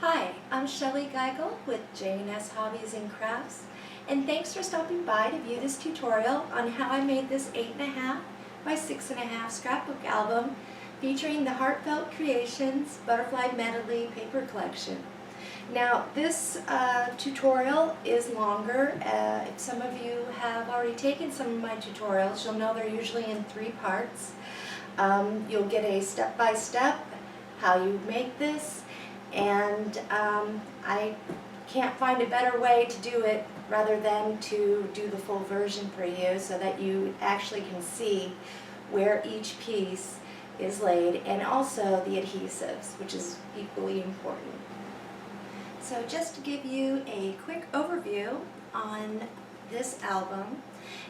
Hi, I'm Shellie Geigle with J&S Hobbies and Crafts, and thanks for stopping by to view this tutorial on how I made this 8.5 by 6.5 scrapbook album featuring the Heartfelt Creations Butterfly Medley paper collection. Now this tutorial is longer. If some of you have already taken some of my tutorials, you'll know they're usually in 3 parts. You'll get a step-by-step how you make this, and I can't find a better way to do it rather than to do the full version for you so that you actually can see where each piece is laid, and also the adhesives, which is equally important. So just to give you a quick overview on this album,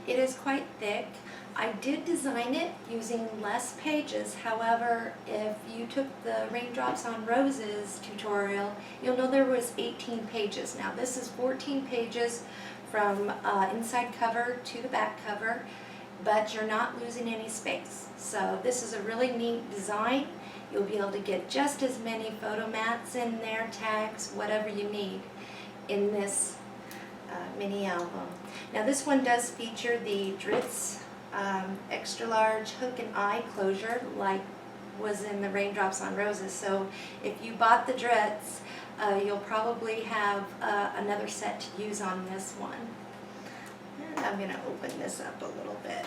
it is quite thick. I did design it using less pages. However, if you took the Raindrops on Roses tutorial, you'll know there was 18 pages. Now this is 14 pages from inside cover to the back cover, but you're not losing any space. So this is a really neat design. You'll be able to get just as many photo mats in there, tags, whatever you need in this mini album. Now this one does feature the Dritz extra large hook and eye closure like was in the Raindrops on Roses. So if you bought the Dritz, you'll probably have another set to use on this one. And I'm going to open this up a little bit.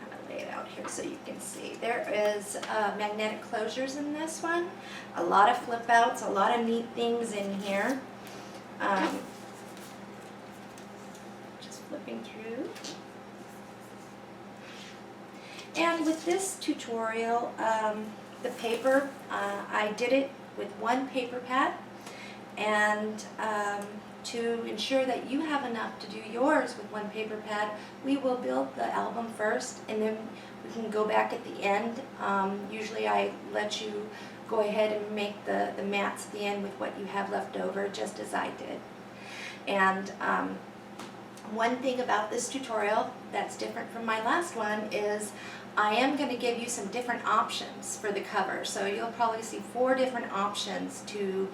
Kind of lay it out here so you can see. There is magnetic closures in this one. A lot of flip outs, a lot of neat things in here. Flipping through. And with this tutorial, the paper, I did it with one paper pad, and to ensure that you have enough to do yours with one paper pad, we will build the album first and then we can go back at the end. Usually I let you go ahead and make the mats at the end with what you have left over, just as I did. And one thing about this tutorial that's different from my last one is I am going to give you some different options for the cover. So you'll probably see 4 different options to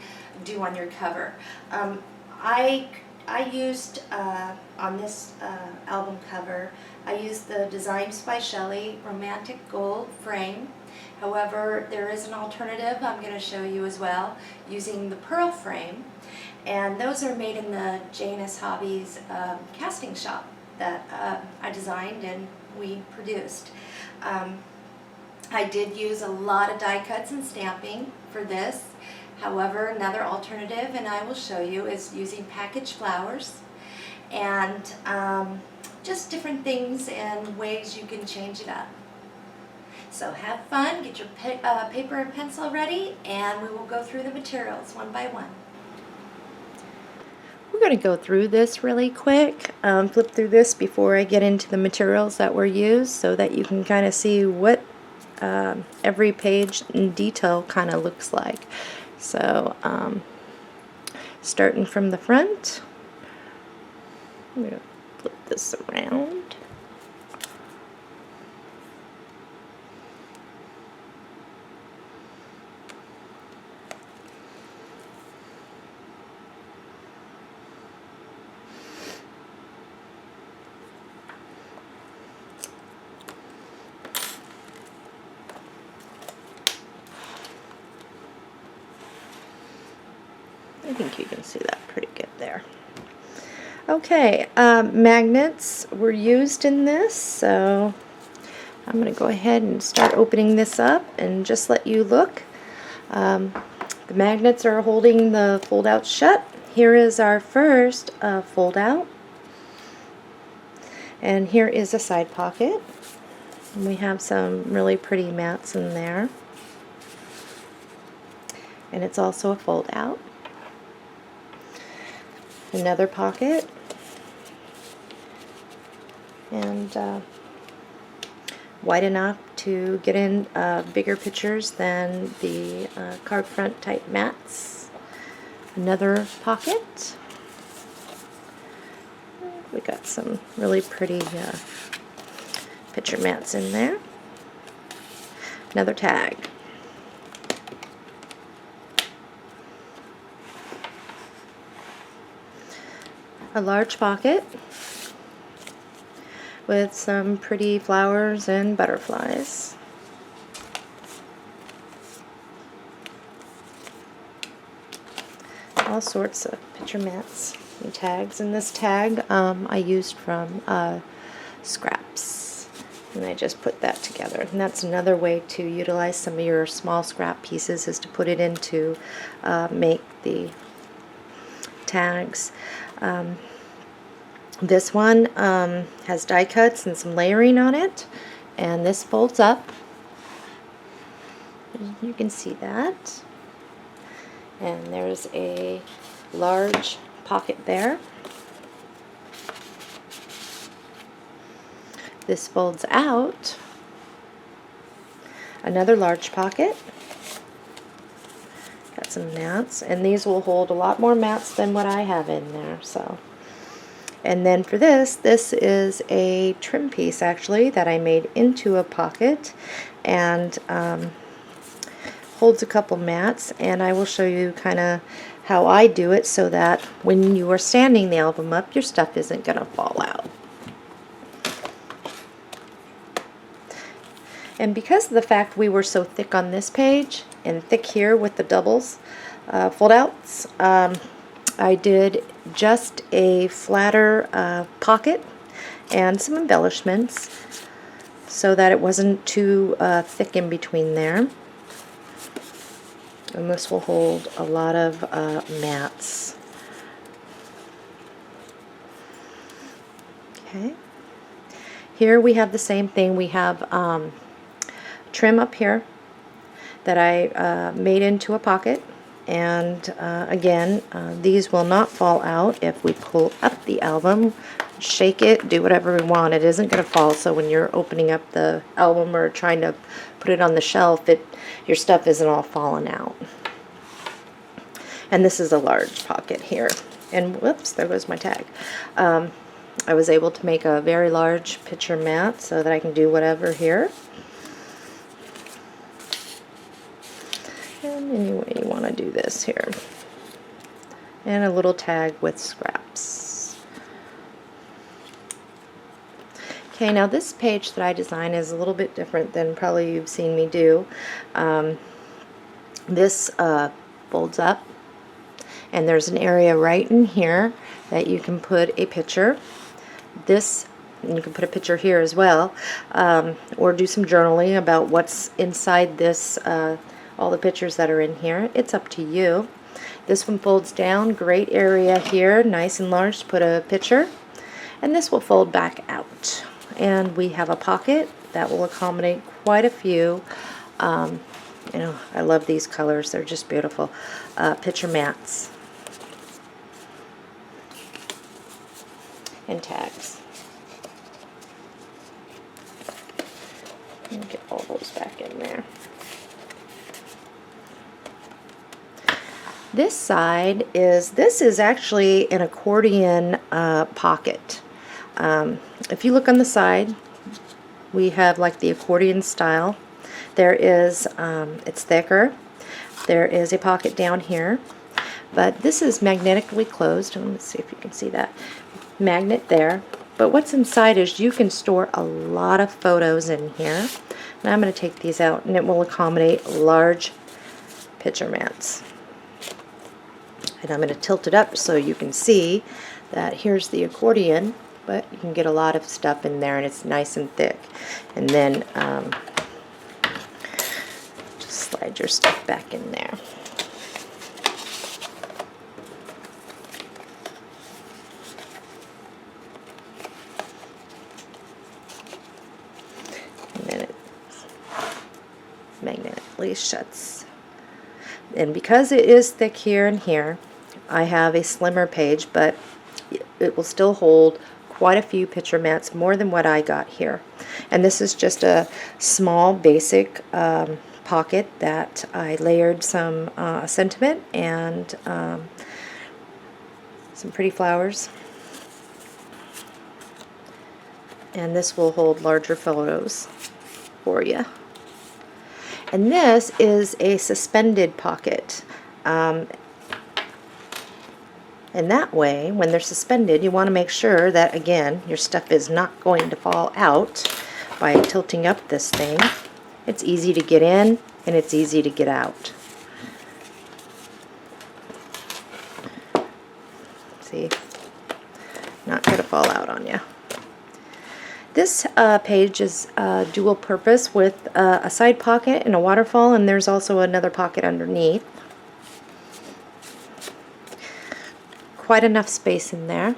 do on your cover. I used, on this album cover, I used the Designs by Shellie Romantic Gold frame. However, there is an alternative I'm going to show you as well, using the pearl frame. And those are made in the J&S Hobbies casting shop that I designed and we produced. I did use a lot of die cuts and stamping for this. However, another alternative, and I will show you, is using packaged flowers and just different things and ways you can change it up. So have fun, get your paper and pencil ready, and we will go through the materials one by one. We're going to go through this really quick, flip through this before I get into the materials that were used so that you can kind of see what every page in detail kind of looks like. So starting from the front, I'm going to flip this around. I think you can see that pretty good there. Okay, magnets were used in this, so I'm going to go ahead and start opening this up and just let you look. The magnets are holding the fold-out shut. Here is our first fold-out, and here is a side pocket. And we have some really pretty mats in there, and it's also a fold-out. Another pocket, and wide enough to get in bigger pictures than the card front type mats. Another pocket. We got some really pretty picture mats in there. Another tag. a large pocket with some pretty flowers and butterflies. All sorts of picture mats and tags. And this tag I used from scraps, and I just put that together. And that's another way to utilize some of your small scrap pieces, is to put it into make the tags. This one has die cuts and some layering on it, and this folds up. You can see that. And there's a large pocket there. This folds out. Another large pocket. Got some mats, and these will hold a lot more mats than what I have in there. So, and then for this is a trim piece actually that I made into a pocket, and holds a couple mats, and I will show you kind of how I do it so that when you are standing the album up, your stuff isn't going to fall out. And because of the fact we were so thick on this page and thick here with the doubles fold outs, I did just a flatter pocket and some embellishments so that it wasn't too thick in between there. And this will hold a lot of mats. Okay. Here we have the same thing. We have trim up here that I made into a pocket. And again, these will not fall out if we pull up the album, shake it, do whatever we want. It isn't going to fall, so when you're opening up the album or trying to put it on the shelf, your stuff isn't all falling out. And this is a large pocket here. And whoops, there goes my tag. I was able to make a very large picture mat so that I can do whatever here. And any way you want to do this here. And a little tag with scraps. Okay, now this page that I designed is a little bit different than probably you've seen me do. This folds up, and there's an area right in here that you can put a picture. This, and you can put a picture here as well, or do some journaling about what's inside this, all the pictures that are in here. It's up to you. This one folds down, great area here, nice and large to put a picture. And this will fold back out. And we have a pocket that will accommodate quite a few. You know, I love these colors, they're just beautiful. Picture mats and tags. Get all those back in there. This side is, this is actually an accordion pocket. If you look on the side, we have like the accordion style. There is, it's thicker. There is a pocket down here, but this is magnetically closed. Let's see if you can see that. Magnet there. But what's inside is you can store a lot of photos in here. And I'm going to take these out, and it will accommodate large picture mats. And I'm going to tilt it up so you can see that here's the accordion, but you can get a lot of stuff in there, and it's nice and thick. And then just slide your stuff back in there. And then it magnetically shuts. And because it is thick here and here, I have a slimmer page, but it will still hold quite a few picture mats, more than what I got here. And this is just a small basic pocket that I layered some sentiment and some pretty flowers. And this will hold larger photos for you. And this is a suspended pocket. And that way, when they're suspended, you want to make sure that, again, your stuff is not going to fall out by tilting up this thing. It's easy to get in and it's easy to get out. See? Not going to fall out on you. This page is dual purpose with a side pocket and a waterfall, and there's also another pocket underneath. Quite enough space in there,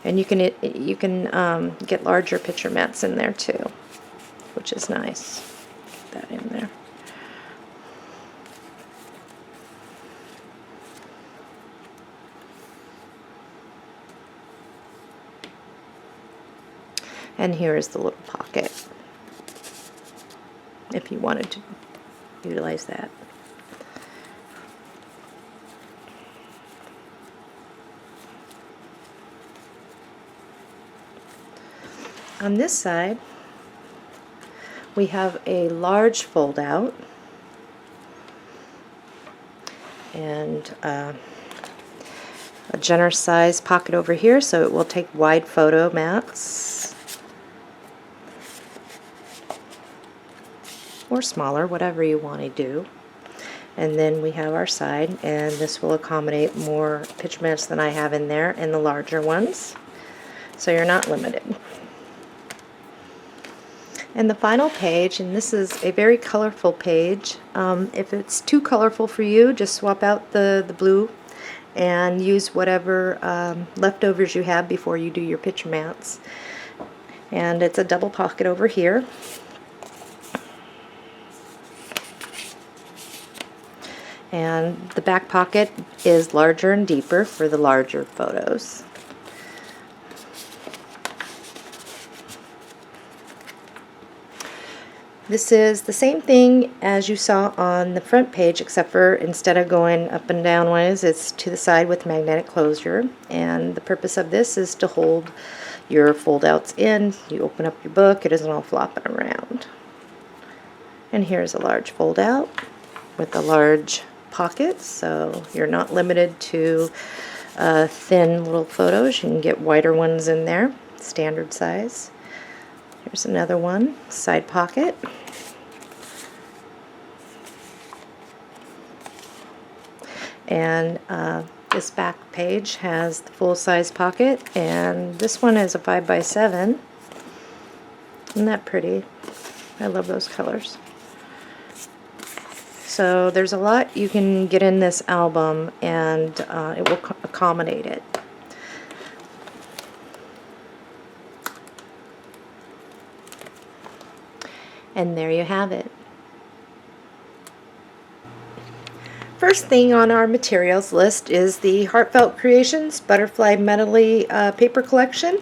and you can get larger picture mats in there too, which is nice. Get that in there. And here is the little pocket, if you wanted to utilize that. On this side, we have a large fold out and a generous size pocket over here, so it will take wide photo mats. Or smaller, whatever you want to do. And then we have our side, and this will accommodate more picture mats than I have in there, and the larger ones, so you're not limited. And the final page, and this is a very colorful page. If it's too colorful for you, just swap out the blue and use whatever leftovers you have before you do your picture mats. And it's a double pocket over here. And the back pocket is larger and deeper for the larger photos. This is the same thing as you saw on the front page, except for instead of going up and down ways, it's to the side with magnetic closure. And the purpose of this is to hold your fold-outs in. You open up your book, it isn't all flopping around. And here's a large fold-out with a large pockets, so you're not limited to thin little photos. You can get wider ones in there, standard size. Here's another one, side pocket. And this back page has the full-size pocket, and this one is a 5x7. Isn't that pretty? I love those colors. So there's a lot you can get in this album, and it will accommodate it. And there you have it. First thing on our materials list is the Heartfelt Creations Butterfly Medley paper collection.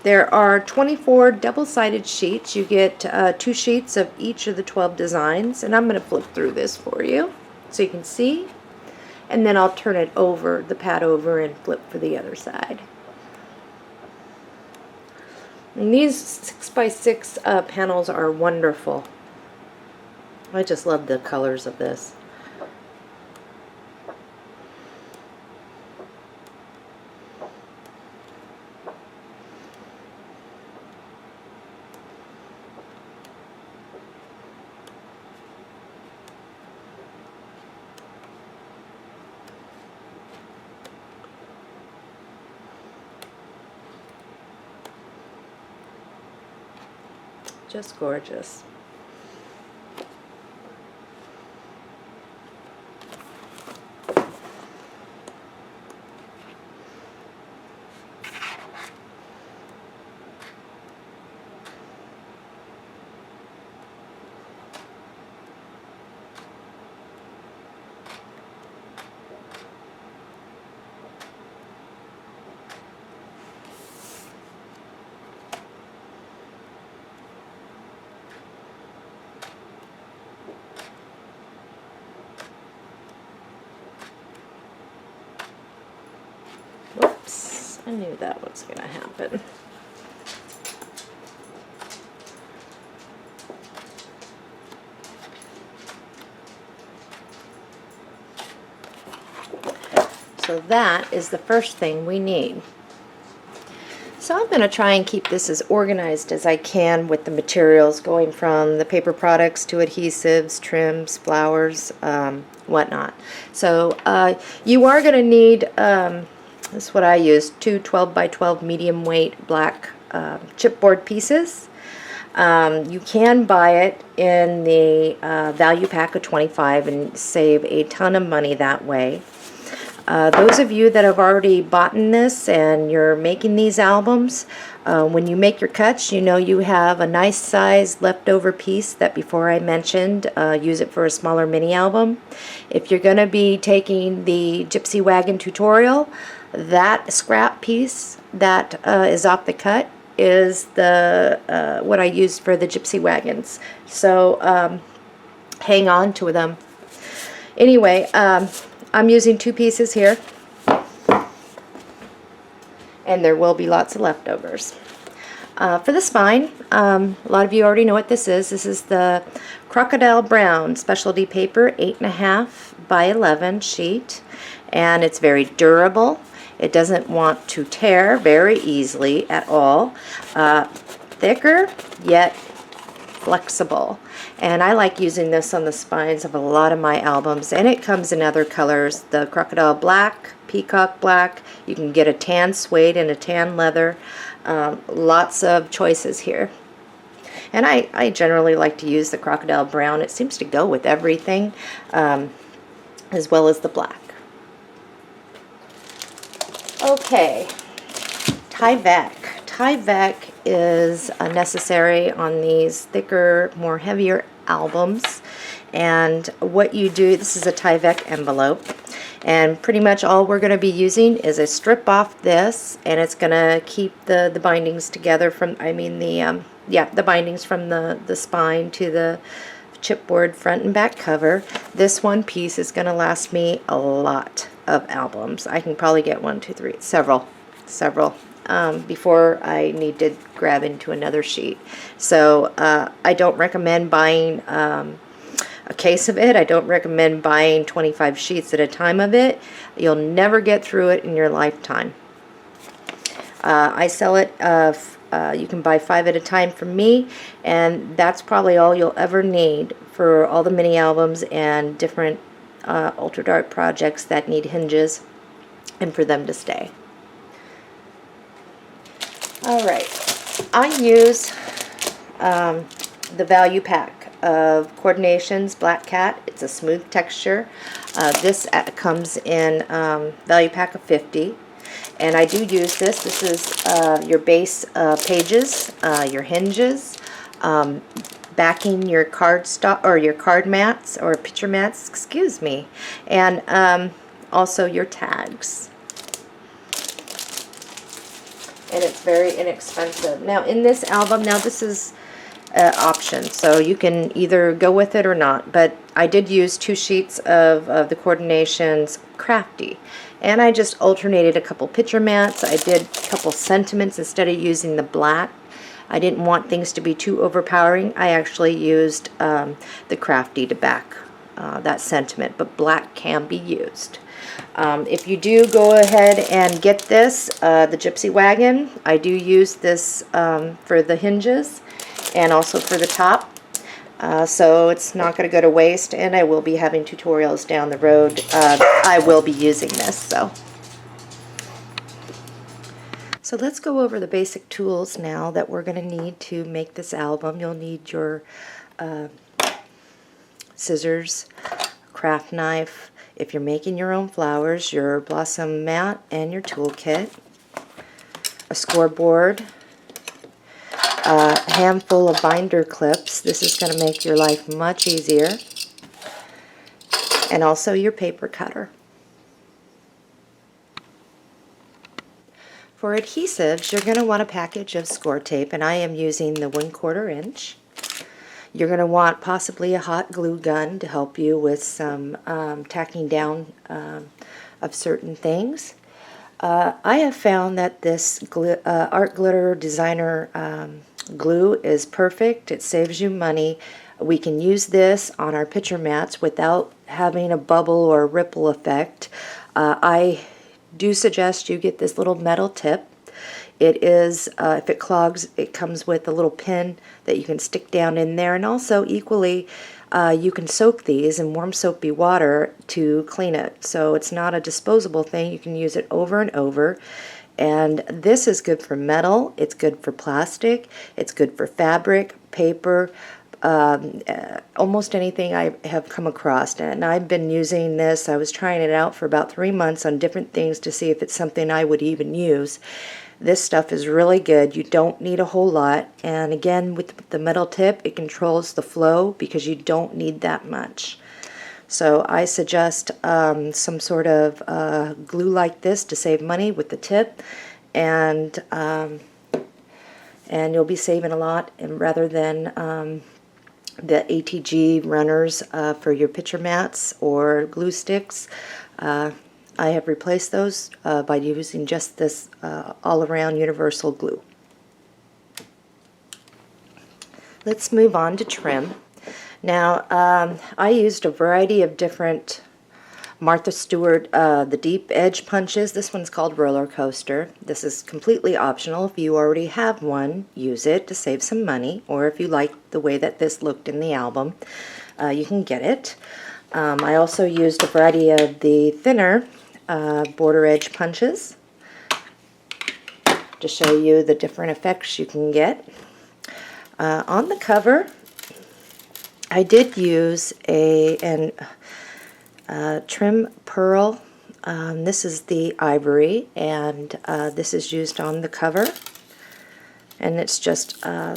There are 24 double-sided sheets. You get 2 sheets of each of the 12 designs, and I'm going to flip through this for you so you can see, and then I'll turn it over, the pad over, and flip for the other side. And these 6x6 panels are wonderful. I just love the colors of this. Just gorgeous. Whoops, I knew that was going to happen. So that is the first thing we need. So I'm going to try and keep this as organized as I can with the materials, going from the paper products to adhesives, trims, flowers, whatnot. So you are going to need, this is what I use, two 12 by 12 medium weight black chipboard pieces. You can buy it in the value pack of 25 and save a ton of money that way. Those of you that have already bought this and you're making these albums, when you make your cuts, you know you have a nice size leftover piece that before I mentioned, use it for a smaller mini album. If you're going to be taking the Gypsy Wagon tutorial, that scrap piece that is off the cut is the what I used for the Gypsy Wagons. So hang on to them. Anyway, I'm using two pieces here, and there will be lots of leftovers. For the spine, a lot of you already know what this is. This is the Crocodile Brown specialty paper 8.5 by 11 sheet, and it's very durable. It doesn't want to tear very easily at all. Thicker, yet flexible. And I like using this on the spines of a lot of my albums, and it comes in other colors. The crocodile black, peacock black, you can get a tan suede and a tan leather. Lots of choices here. And I generally like to use the crocodile brown. It seems to go with everything, as well as the black. Okay, Tyvek. Tyvek is necessary on these thicker, more heavier albums. And what you do, this is a Tyvek envelope, and pretty much all we're going to be using is a strip off this, and it's going to keep the bindings together from, the bindings from the spine to the chipboard front and back cover. This one piece is going to last me a lot of albums. I can probably get several before I need to grab into another sheet. So I don't recommend buying a case of it. I don't recommend buying 25 sheets at a time of it. You'll never get through it in your lifetime. I sell it, you can buy 5 at a time from me, and that's probably all you'll ever need for all the mini albums and different ultra dark projects that need hinges and for them to stay. Alright, I use the value pack of Coordinations Black Cat. It's a smooth texture. This comes in value pack of 50. And I do use this. This is your base pages, your hinges, backing your card stock or your card mats or picture mats, excuse me, and also your tags. And it's very inexpensive. Now in this album, this is option, so you can either go with it or not, but I did use 2 sheets of the Coordinations Crafty, and I just alternated a couple picture mats. I did a couple sentiments instead of using the black. I didn't want things to be too overpowering. I actually used the Crafty to back that sentiment, but black can be used. If you do go ahead and get this, the Gypsy Wagon, I do use this for the hinges and also for the top. So it's not going to go to waste, and I will be having tutorials down the road. I will be using this. So let's go over the basic tools now that we're going to need to make this album. You'll need your scissors, craft knife, if you're making your own flowers, your blossom mat and your toolkit, a scoreboard, a handful of binder clips. This is going to make your life much easier. And also your paper cutter. For adhesives, you're going to want a package of score tape, and I am using the 1/4 inch. You're going to want possibly a hot glue gun to help you with some tacking down of certain things. I have found that this Art Glitter Designer glue is perfect. It saves you money. We can use this on our picture mats without having a bubble or ripple effect. I do suggest you get this little metal tip. It is, if it clogs, it comes with a little pin that you can stick down in there, and also equally you can soak these in warm soapy water to clean it. So it's not a disposable thing. You can use it over and over. And this is good for metal, it's good for plastic, it's good for fabric, paper, almost anything I have come across. And I've been using this. I was trying it out for about 3 months on different things to see if it's something I would even use. This stuff is really good. You don't need a whole lot. And again, with the metal tip, it controls the flow because you don't need that much. So I suggest some sort of glue like this to save money with the tip, and you'll be saving a lot. And rather than the ATG runners for your picture mats or glue sticks, I have replaced those by using just this all-around universal glue. Let's move on to trim. Now, I used a variety of different Martha Stewart, the deep edge punches. This one's called Roller Coaster. This is completely optional. If you already have one, use it to save some money, or if you like the way that this looked in the album, you can get it. I also used a variety of the thinner border edge punches to show you the different effects you can get. On the cover, I did use a trim pearl. This is the ivory, and this is used on the cover. And it's just, oh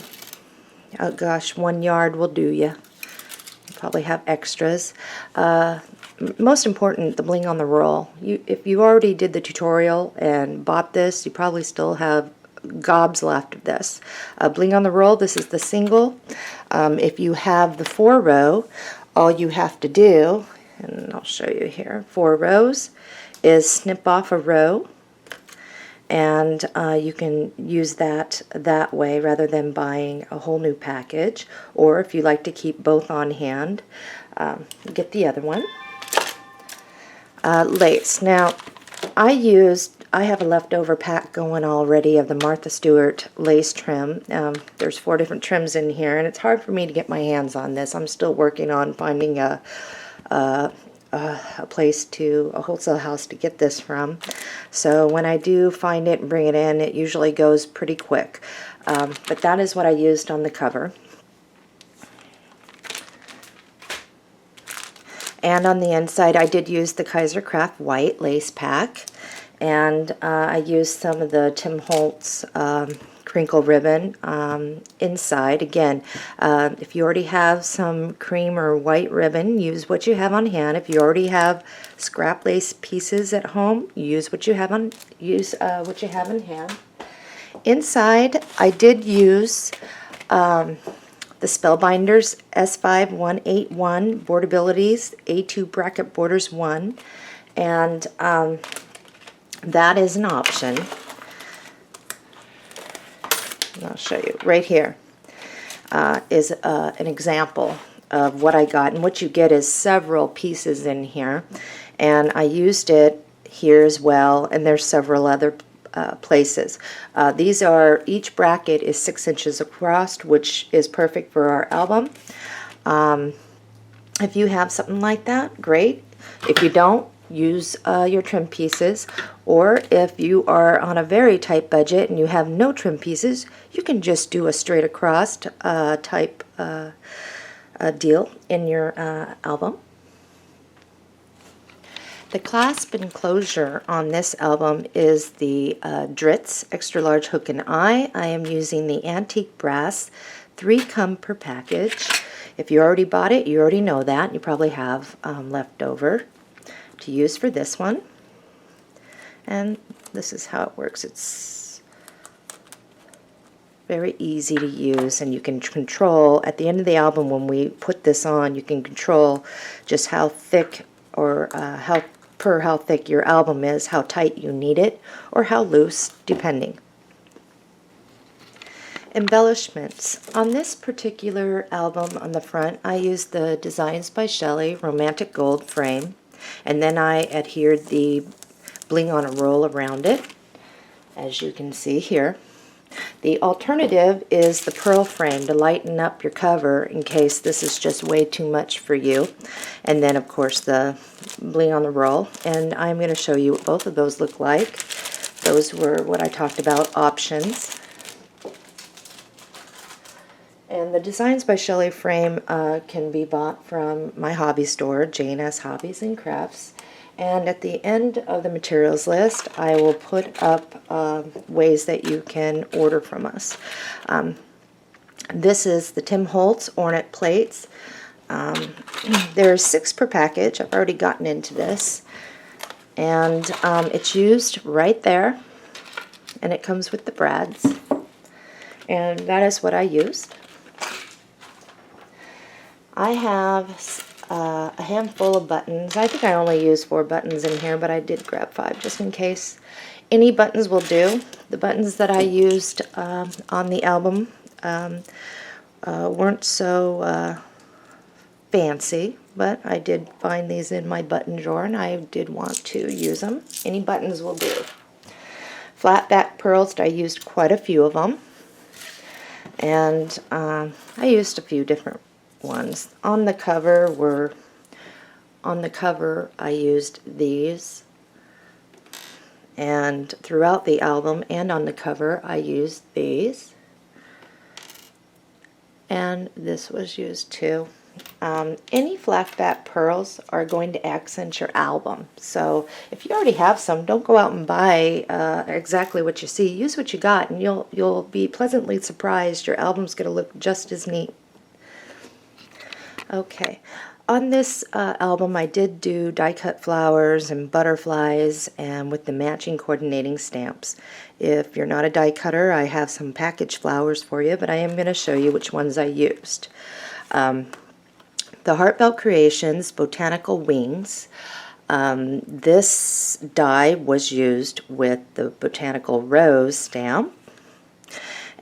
gosh, 1 yard will do you. Probably have extras. Most important, the bling on the roll. If you already did the tutorial and bought this, you probably still have gobs left of this. Bling on the roll, this is the single. If you have the 4-row, all you have to do, and I'll show you here, 4 rows, is snip off a row, and you can use that way rather than buying a whole new package. Or if you like to keep both on hand, get the other one. Lace. Now, I have a leftover pack going already of the Martha Stewart lace trim. There's 4 different trims in here, and it's hard for me to get my hands on this. I'm still working on finding a place a wholesale house to get this from. So when I do find it and bring it in, it usually goes pretty quick. But that is what I used on the cover. And on the inside, I did use the Kaiser Craft white lace pack. And I used some of the Tim Holtz crinkle ribbon inside. Again, if you already have some cream or white ribbon, use what you have on hand. If you already have scrap lace pieces at home, use what you have in hand. Inside, I did use the Spellbinders S5181 Boardabilities A2 Bracket Borders 1, and that is an option. And I'll show you right here. Is an example of what I got, and what you get is several pieces in here, and I used it here as well, and there's several other places. Each bracket is 6 inches across, which is perfect for our album. If you have something like that, great. If you don't, use your trim pieces, or if you are on a very tight budget and you have no trim pieces, you can just do a straight across type deal in your album. The clasp and closure on this album is the Dritz Extra Large Hook and Eye. I am using the antique brass, 3 come per package. If you already bought it, you already know that. You probably have left over to use for this one. And this is how it works. It's very easy to use, and you can control at the end of the album when we put this on, you can control just how thick or how thick your album is, how tight you need it, or how loose, depending. Embellishments. On this particular album on the front, I used the Designs by Shellie Romantic Gold frame, and then I adhered the bling on a roll around it, as you can see here. The alternative is the pearl frame to lighten up your cover in case this is just way too much for you. And then of course the bling on the roll. And I'm going to show you what both of those look like. Those were what I talked about, options. And the Designs by Shellie frame can be bought from my hobby store, Jane S. Hobbies and Crafts. And at the end of the materials list, I will put up ways that you can order from us. This is the Tim Holtz Ornate Plates. There's 6 per package. I've already gotten into this. And it's used right there. And it comes with the brads. And that is what I used. I have a handful of buttons. I think I only used 4 buttons in here, but I did grab 5 just in case. Any buttons will do. The buttons that I used on the album weren't so fancy, but I did find these in my button drawer and I did want to use them. Any buttons will do. Flat back pearls, I used quite a few of them. And I used a few different ones. On the cover I used these, and throughout the album and on the cover I used these, and this was used too. Any flat back pearls are going to accent your album, so if you already have some, don't go out and buy exactly what you see. Use what you got and you'll be pleasantly surprised. Your album's going to look just as neat. Okay, on this album I did do die cut flowers and butterflies and with the matching coordinating stamps. If you're not a die cutter, I have some packaged flowers for you, but I am going to show you which ones I used. The Heartfelt Creations Botanical Wings. This die was used with the Botanical Rose stamp,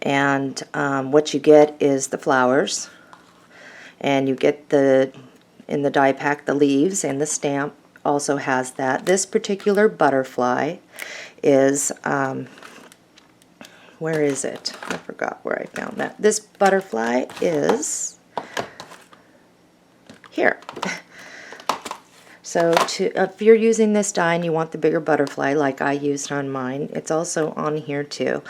and what you get is the flowers. And you get in the die pack, the leaves, and the stamp also has that. This particular butterfly is, where is it? I forgot where I found that. This butterfly is here. So if you're using this die and you want the bigger butterfly like I used on mine, it's also on here too.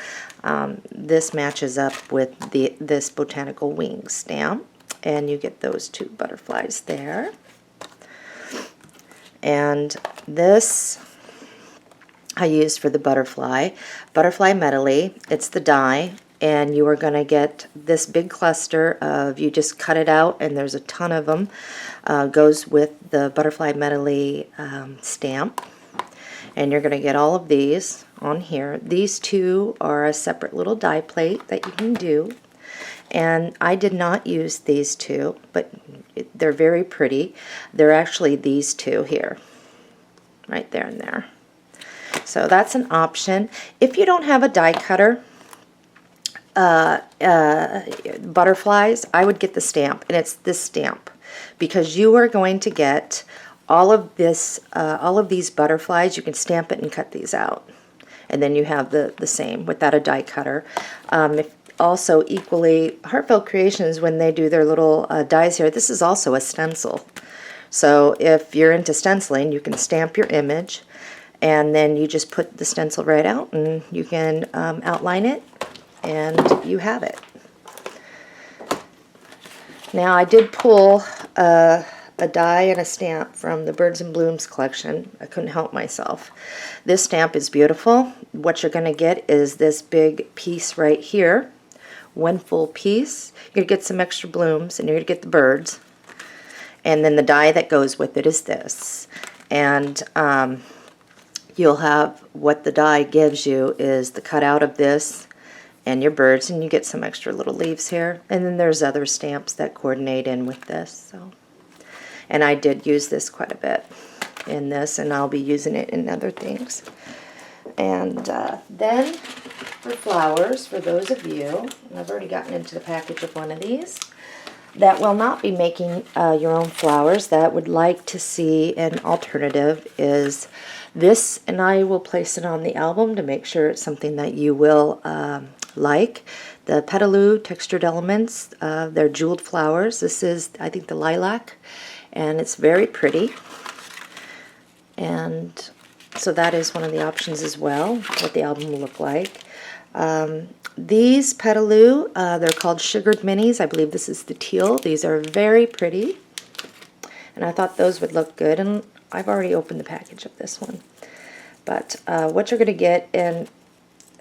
This matches up with this Botanical Wings stamp. And you get those 2 butterflies there. And this I used for the butterfly Medley. It's the die, and you are going to get this big cluster of, you just cut it out and there's a ton of them. Goes with the butterfly Medley stamp. And you're going to get all of these on here. These 2 are a separate little die plate that you can do. And I did not use these 2, but they're very pretty. They're actually these 2 here, right there and there. So that's an option. If you don't have a die cutter, butterflies, I would get the stamp, and it's this stamp, because you are going to get all of this, all of these butterflies. You can stamp it and cut these out, and then you have the same without a die cutter. Also equally, Heartfelt Creations, when they do their little dies here, this is also a stencil. So if you're into stenciling, you can stamp your image and then you just put the stencil right out and you can outline it and you have it. Now I did pull a die and a stamp from the Birds and Blooms collection. I couldn't help myself. This stamp is beautiful. What you're going to get is this big piece right here. One full piece. You're going to get some extra blooms and you're going to get the birds. And then the die that goes with it is this. And you'll have, what the die gives you is the cutout of this and your birds, and you get some extra little leaves here. And then there's other stamps that coordinate in with this. So, and I did use this quite a bit in this, and I'll be using it in other things. And then for flowers, for those of you, and I've already gotten into the package of one of these, that will not be making your own flowers, that would like to see an alternative, is this, and I will place it on the album to make sure it's something that you will like. The Petaloo Textured Elements, they're jeweled flowers. This is, I think, the lilac, and it's very pretty. And so that is one of the options as well, what the album will look like. These Petaloo, they're called Sugared Minis. I believe this is the teal. These are very pretty, and I thought those would look good, and I've already opened the package of this one. But what you're going to get, and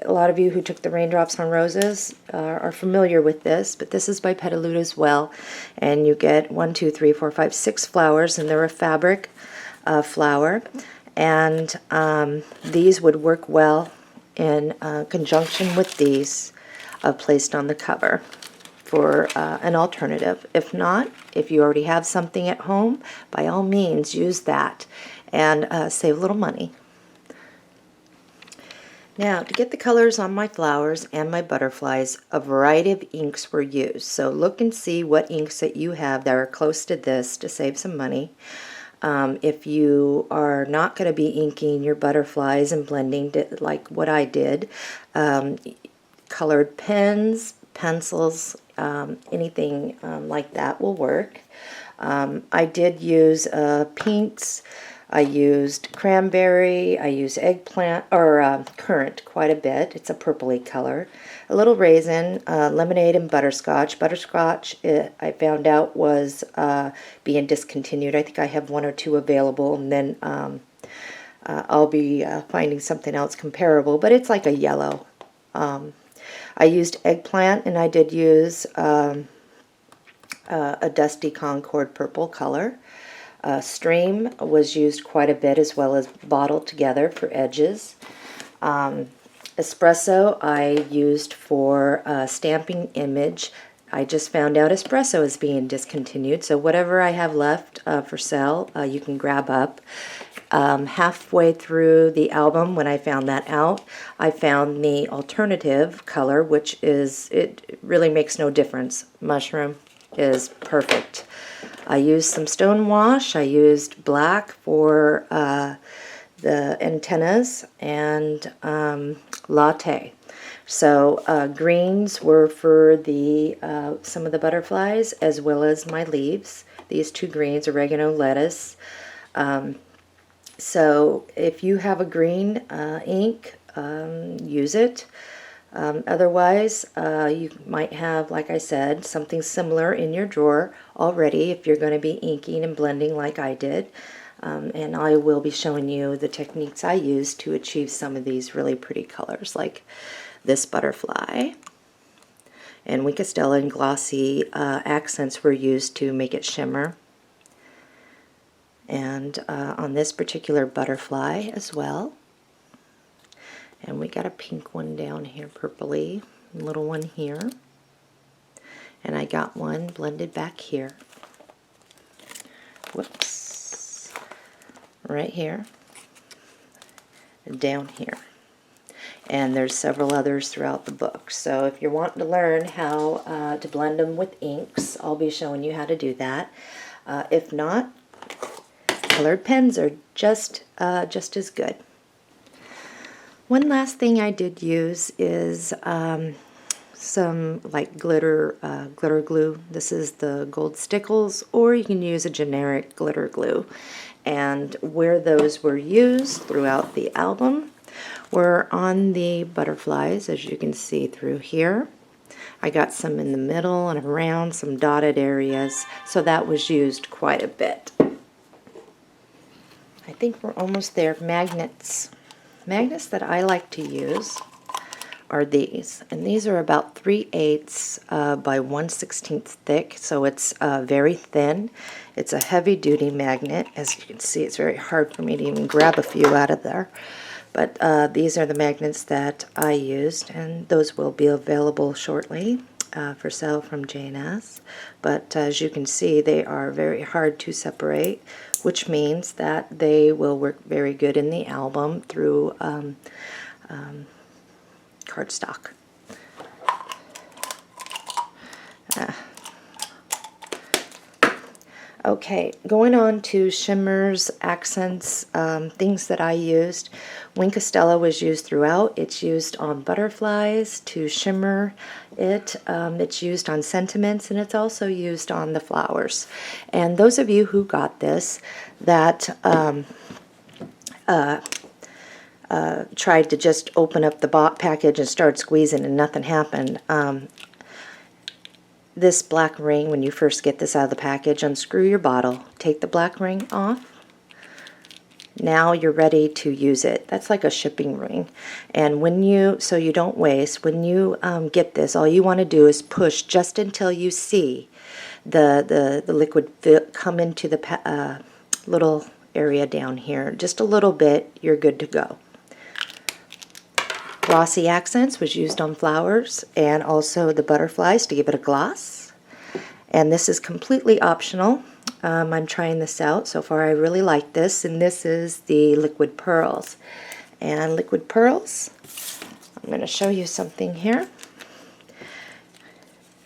a lot of you who took the Raindrops on Roses are familiar with this, but this is by Petaloo as well, and you get 1, 2, 3, 4, 5, 6 flowers, and they're a fabric flower, and these would work well in conjunction with these placed on the cover for an alternative. If not, if you already have something at home, by all means use that and save a little money. Now, to get the colors on my flowers and my butterflies, a variety of inks were used. So look and see what inks that you have that are close to this to save some money. If you are not going to be inking your butterflies and blending like what I did, colored pens, pencils, anything like that will work. I did use pinks. I used cranberry, I used eggplant, or currant quite a bit. It's a purpley color. A little raisin, lemonade, and butterscotch. Butterscotch, I found out, was being discontinued. I think I have 1 or 2 available, and then I'll be finding something else comparable, but it's like a yellow. I used eggplant, and I did use a dusty Concord purple color. Stream was used quite a bit, as well as bottled together for edges. Espresso I used for stamping image. I just found out espresso is being discontinued, so whatever I have left for sale, you can grab up. Halfway through the album, when I found that out, I found the alternative color, which is, it really makes no difference. Mushroom is perfect. I used some stone wash. I used black for the antennas, and latte. So greens were for the some of the butterflies, as well as my leaves. These 2 greens, oregano, lettuce. So if you have a green ink, use it. Otherwise, you might have, like I said, something similar in your drawer already if you're going to be inking and blending like I did. And I will be showing you the techniques I use to achieve some of these really pretty colors, like this butterfly. And Wink Stella and glossy accents were used to make it shimmer. And on this particular butterfly as well. And we got a pink one down here, purpley, a little one here. And I got one blended back here. Whoops. Right here. Down here. And there's several others throughout the book. So if you're wanting to learn how to blend them with inks, I'll be showing you how to do that. If not, colored pens are just as good. One last thing I did use is some like glitter glue. This is the Gold Stickles, or you can use a generic glitter glue. And where those were used throughout the album were on the butterflies, as you can see through here. I got some in the middle and around some dotted areas, so that was used quite a bit. I think we're almost there. Magnets. Magnets that I like to use are these, and these are about 3/8 by 1/16 thick, so it's very thin. It's a heavy-duty magnet. As you can see, it's very hard for me to even grab a few out of there. But these are the magnets that I used, and those will be available shortly for sale from J&S. But as you can see, they are very hard to separate, which means that they will work very good in the album through cardstock. Okay, going on to shimmers, accents, things that I used. Wink Stella was used throughout. It's used on butterflies to shimmer it. It's used on sentiments, and it's also used on the flowers. And those of you who got this that tried to just open up the package and start squeezing and nothing happened, this black ring, when you first get this out of the package, unscrew your bottle, take the black ring off. Now you're ready to use it. That's like a shipping ring. And when you, so you don't waste, when you get this, all you want to do is push just until you see the liquid come into the little area down here. Just a little bit, you're good to go. Glossy Accents was used on flowers and also the butterflies to give it a gloss. And this is completely optional. I'm trying this out. So far I really like this. And this is the Liquid Pearls. And Liquid Pearls, I'm going to show you something here.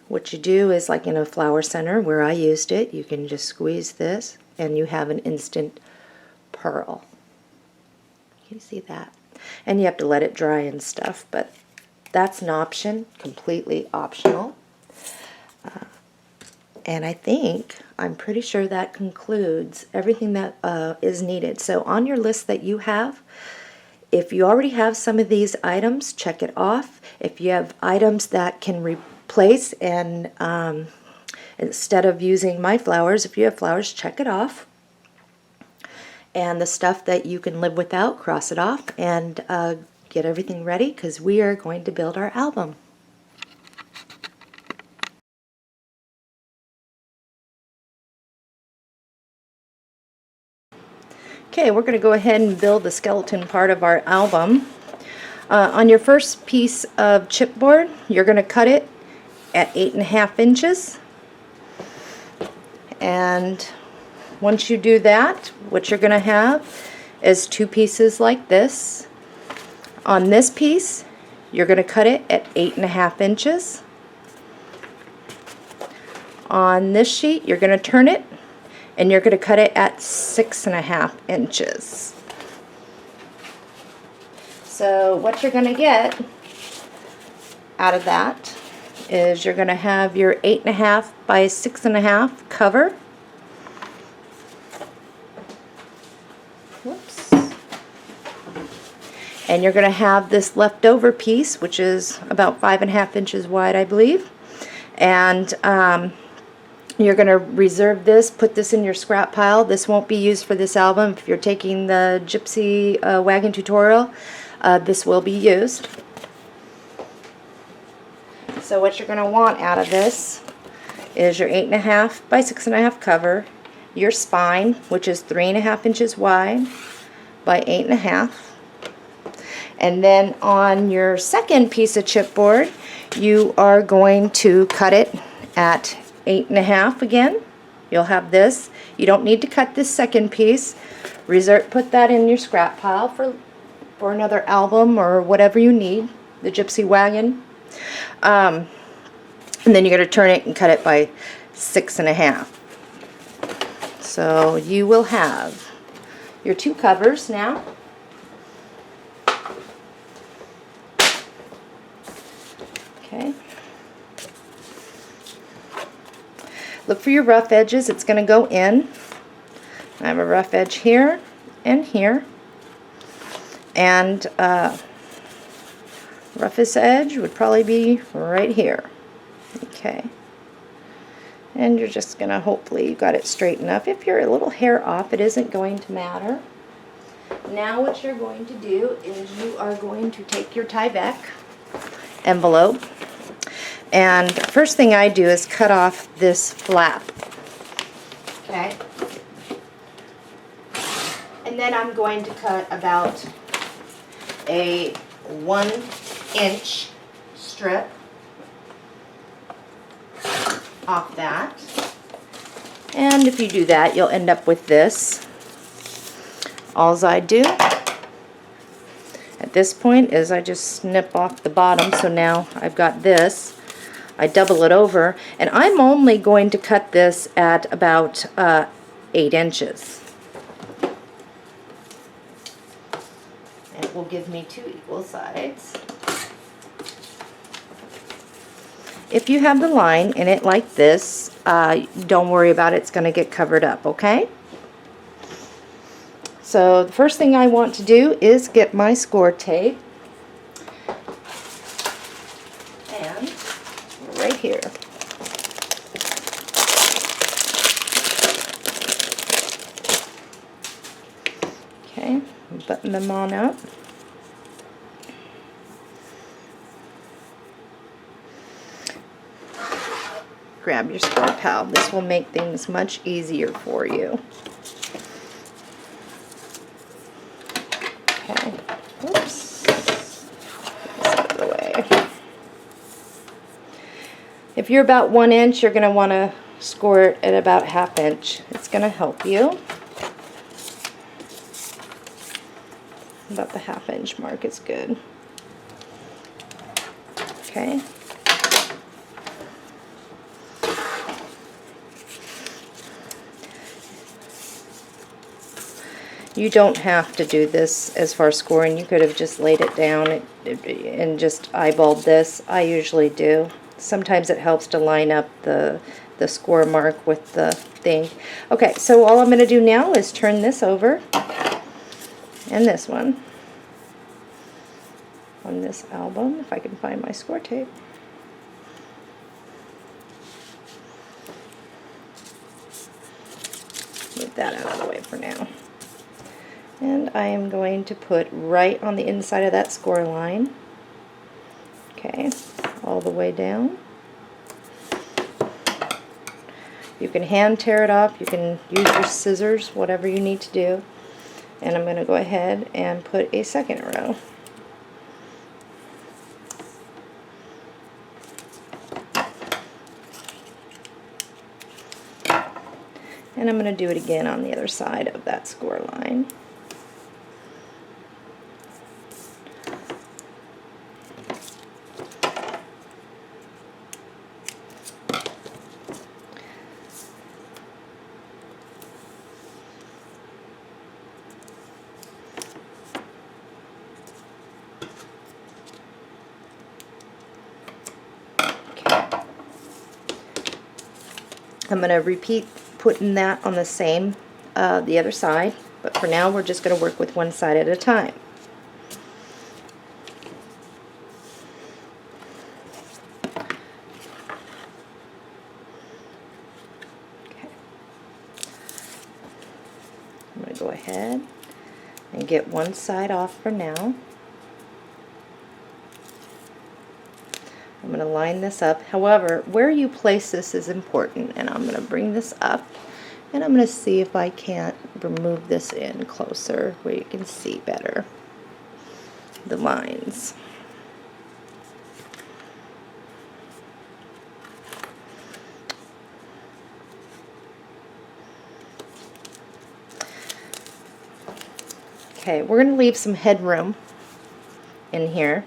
What you do is, like in a flower center where I used it, you can just squeeze this and you have an instant pearl. Can you see that? And you have to let it dry and stuff, but that's an option, completely optional. And I'm pretty sure that concludes everything that is needed. So on your list that you have, if you already have some of these items, check it off. If you have items that can replace and instead of using my flowers, if you have flowers, check it off. And the stuff that you can live without, cross it off and get everything ready, because we are going to build our album. Okay, we're going to go ahead and build the skeleton part of our album. On your first piece of chipboard, you're going to cut it at 8.5 inches. And once you do that, what you're going to have is 2 pieces like this. On this piece, you're going to cut it at 8.5 inches. On this sheet, you're going to turn it and you're going to cut it at 6.5 inches. So what you're going to get out of that is you're going to have your 8.5 by 6.5 cover. Whoops. And you're going to have this leftover piece, which is about 5.5 inches wide, I believe. And you're going to reserve this, put this in your scrap pile. This won't be used for this album. If you're taking the Gypsy Wagon tutorial, this will be used. So what you're going to want out of this is your 8.5 by 6.5 cover, your spine, which is 3.5 inches wide by 8.5. And then on your second piece of chipboard, you are going to cut it at 8.5 again. You'll have this. You don't need to cut this second piece. Put that in your scrap pile for another album or whatever you need, the Gypsy Wagon. And then you're going to turn it and cut it by 6.5. So you will have your 2 covers now. Okay. Look for your rough edges. It's going to go in. I have a rough edge here and here. And roughest edge would probably be right here. Okay. And you're just going to, hopefully you got it straight enough. If you're a little hair off, it isn't going to matter. Now what you're going to do is you are going to take your Tyvek envelope. And first thing I do is cut off this flap. Okay. And then I'm going to cut about a 1-inch strip off that. And if you do that, you'll end up with this. All I do at this point is I just snip off the bottom, so now I've got this. I double it over, and I'm only going to cut this at about 8 inches. And it will give me 2 equal sides. If you have the line in it like this, don't worry about it, it's going to get covered up, okay? So the first thing I want to do is get my score tape. And right here. Okay, button them on up. Grab your score pal. This will make things much easier for you. Okay. Oops. Get this out of the way. If you're about 1 inch, you're going to want to score it at about 1/2 inch. It's going to help you. About the 1/2 inch mark is good. Okay. You don't have to do this as far as scoring. You could have just laid it down and just eyeballed this. I usually do. Sometimes it helps to line up the score mark with the thing. Okay, so all I'm going to do now is turn this over and this one on this album, if I can find my score tape. Move that out of the way for now. And I am going to put right on the inside of that score line. Okay, all the way down. You can hand tear it off, you can use your scissors, whatever you need to do. And I'm going to go ahead and put a second row. And I'm going to do it again on the other side of that score line. I'm going to repeat putting that on the same, the other side, but for now we're just going to work with one side at a time. Okay. I'm going to go ahead and get one side off for now. I'm going to line this up. However, where you place this is important, and I'm going to bring this up and I'm going to see if I can't remove this in closer where you can see better the lines. Okay, we're going to leave some headroom in here.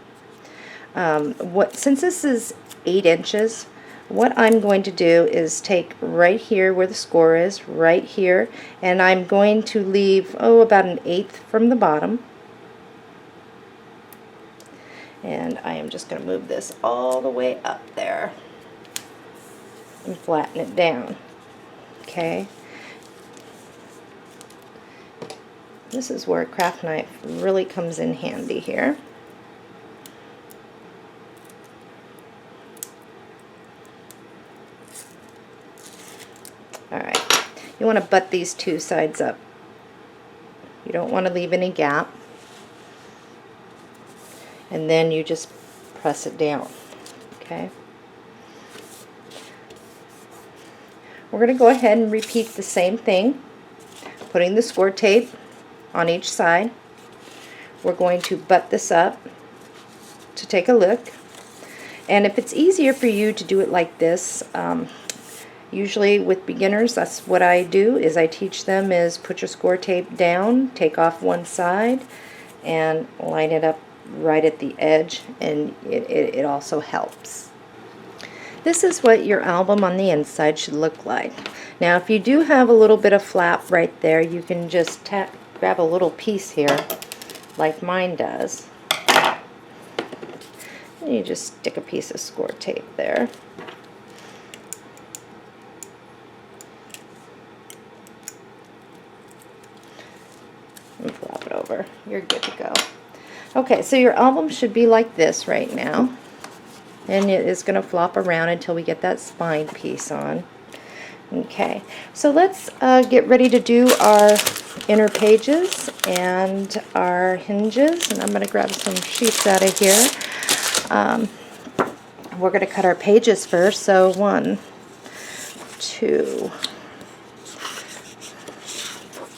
Since this is 8 inches, what I'm going to do is take right here where the score is, right here, and I'm going to leave, about 1/8 from the bottom. And I am just going to move this all the way up there and flatten it down. Okay. This is where a craft knife really comes in handy here. Alright, you want to butt these two sides up. You don't want to leave any gap. And then you just press it down. Okay. We're going to go ahead and repeat the same thing, putting the score tape on each side. We're going to butt this up to take a look. And if it's easier for you to do it like this, usually with beginners, that's what I do, is I teach them is put your score tape down, take off one side, and line it up right at the edge, and it also helps. this is what your album on the inside should look like. Now if you do have a little bit of flap right there, you can just grab a little piece here like mine does. And you just stick a piece of score tape there. And flop it over. You're good to go. Okay, so your album should be like this right now. And it is going to flop around until we get that spine piece on. Okay, so let's get ready to do our inner pages and our hinges. And I'm going to grab some sheets out of here. We're going to cut our pages first. So 1, 2,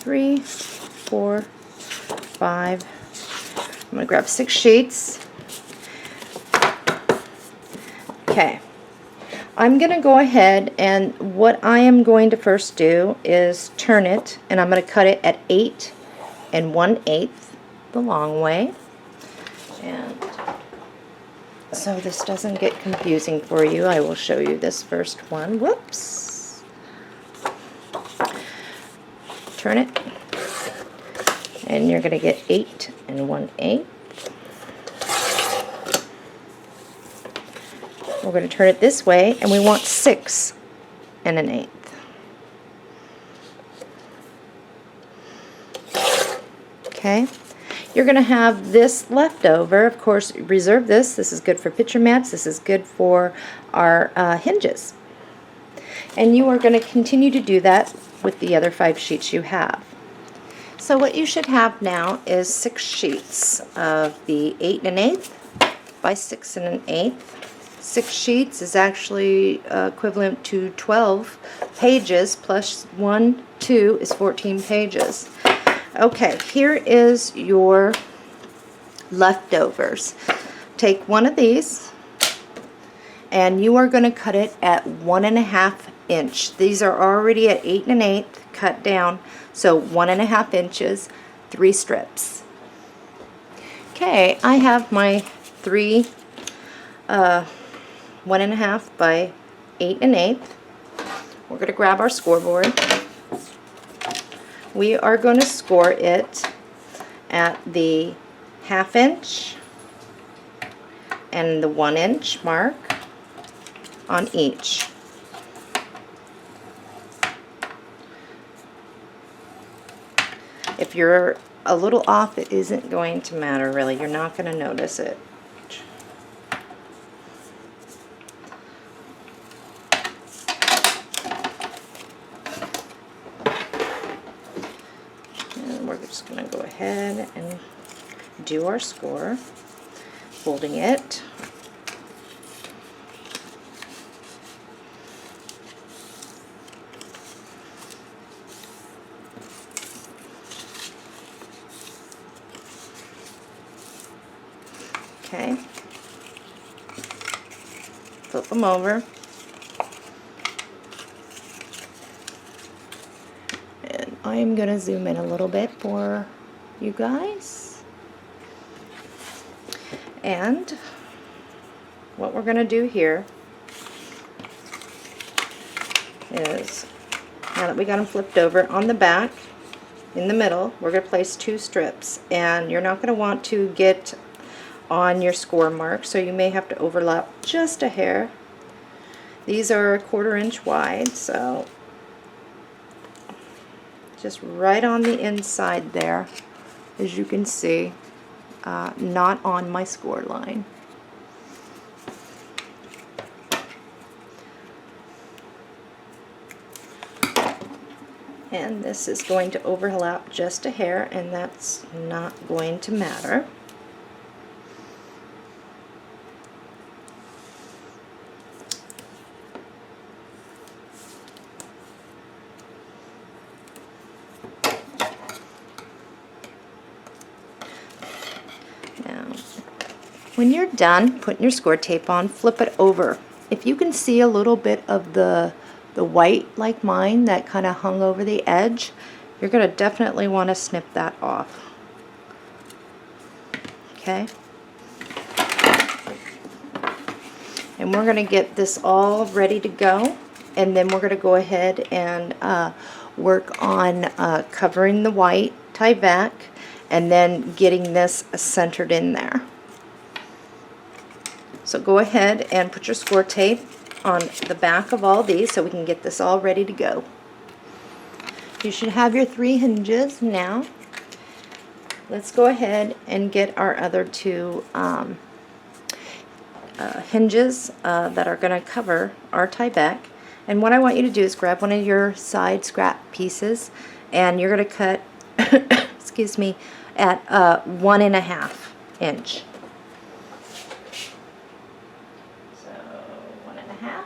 3, 4, 5. I'm going to grab 6 sheets. Okay, I'm going to go ahead, and what I am going to first do is turn it, and I'm going to cut it at 8 1/8 the long way. And so this doesn't get confusing for you, I will show you this first one. Whoops. Turn it, and you're going to get 8 1/8. We're going to turn it this way, and we want 6 1/8. Okay, you're going to have this left over. Of course, reserve this. This is good for picture mats. This is good for our hinges. And you are going to continue to do that with the other 5 sheets you have. So what you should have now is 6 sheets of the 8 1/8 by 6 1/8. 6 sheets is actually equivalent to 12 pages plus 1, 2 is 14 pages. Okay, here is your leftovers. Take one of these, and you are going to cut it at 1.5 inch. These are already at 8 1/8 cut down, so 1.5 inches, 3 strips. Okay, I have my 3 1.5 by 8 1/8. We're going to grab our scoreboard. We are going to score it at the 1/2 inch and the 1 inch mark on each. If you're a little off, it isn't going to matter really. You're not going to notice it. We're just going to go ahead and do our score, folding it. Okay, flip them over. I'm going to zoom in a little bit for you guys. And what we're going to do here is, now that we got them flipped over, on the back, in the middle, we're going to place 2 strips. And you're not going to want to get on your score mark, so you may have to overlap just a hair. These are 1/4 inch wide, so just right on the inside there, as you can see, not on my score line. And this is going to overlap just a hair, and that's not going to matter. When you're done putting your score tape on, flip it over. If you can see a little bit of the white like mine that kind of hung over the edge, you're going to definitely want to snip that off. Okay? And we're going to get this all ready to go, and then we're going to go ahead and work on covering the white tie back and then getting this centered in there. So go ahead and put your score tape on the back of all these so we can get this all ready to go. You should have your 3 hinges now. Let's go ahead and get our other 2 hinges that are going to cover our tie back. And what I want you to do is grab one of your side scrap pieces, and you're going to cut excuse me, at 1.5 inch. So 1.5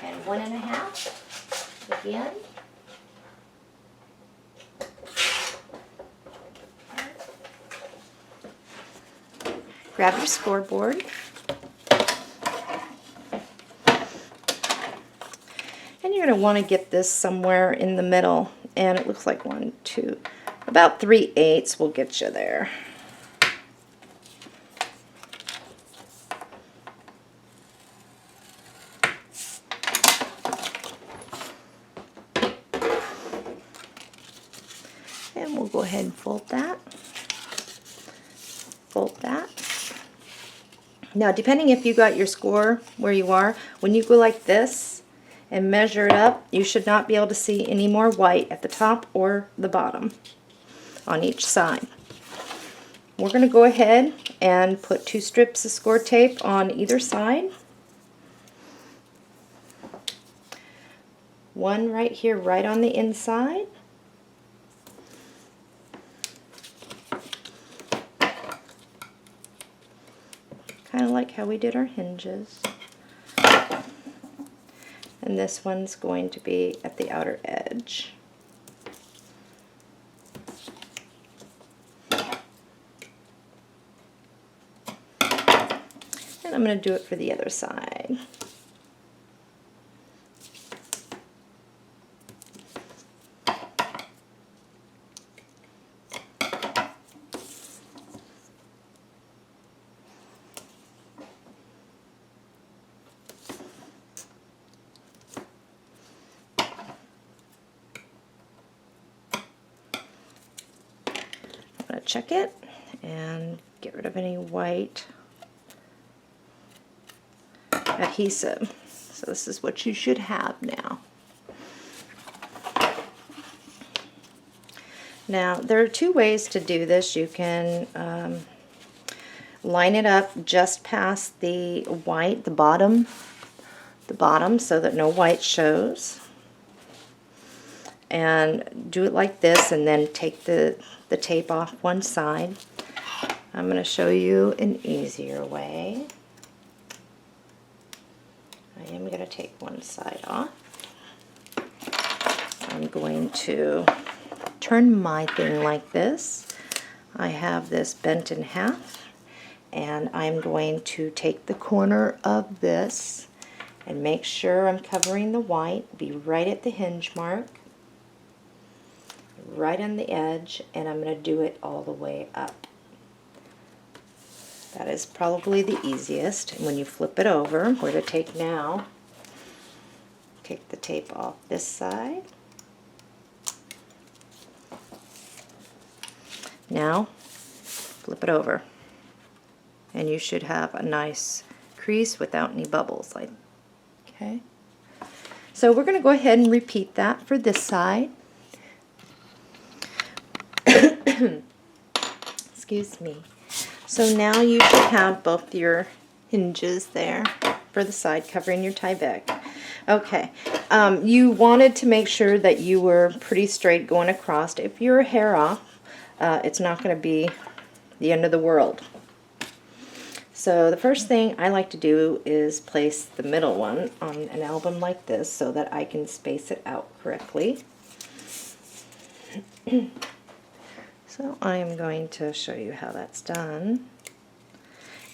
and 1.5 again. Grab your scoreboard, and you're going to want to get this somewhere in the middle, and it looks like 1, 2, about 3/8 will get you there. And we'll go ahead and fold that. Fold that. Now, depending if you got your score where you are, when you go like this and measure it up, you should not be able to see any more white at the top or the bottom on each side. We're going to go ahead and put 2 strips of score tape on either side. One right here, right on the inside. Kind of like how we did our hinges. And this one's going to be at the outer edge. And I'm going to do it for the other side. Check it and get rid of any white adhesive. So this is what you should have now. Now there are 2 ways to do this. You can line it up just past the white, the bottom, so that no white shows, and do it like this, and then take the tape off one side. I'm going to show you an easier way. I am going to take one side off. I'm going to turn my thing like this. I have this bent in half, and I'm going to take the corner of this and make sure I'm covering the white, be right at the hinge mark, right on the edge, and I'm going to do it all the way up. That is probably the easiest. And when you flip it over, we're going to take now, take the tape off this side. Now, flip it over, and you should have a nice crease without any bubbles. Okay. So we're going to go ahead and repeat that for this side. Excuse me. So now you should have both your hinges there for the side covering your tie back. Okay, you wanted to make sure that you were pretty straight going across. If you're a hair off, it's not going to be the end of the world. So the first thing I like to do is place the middle one on an album like this so that I can space it out correctly. So I am going to show you how that's done.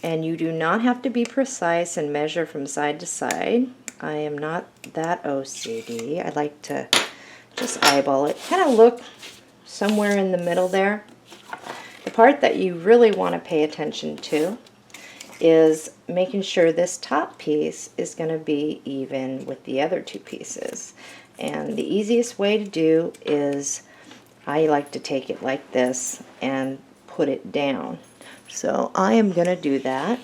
And you do not have to be precise and measure from side to side. I am not that OCD. I like to just eyeball it. Kind of look somewhere in the middle there. The part that you really want to pay attention to is making sure this top piece is going to be even with the other two pieces. And the easiest way to do is, I like to take it like this and put it down. So I am going to do that,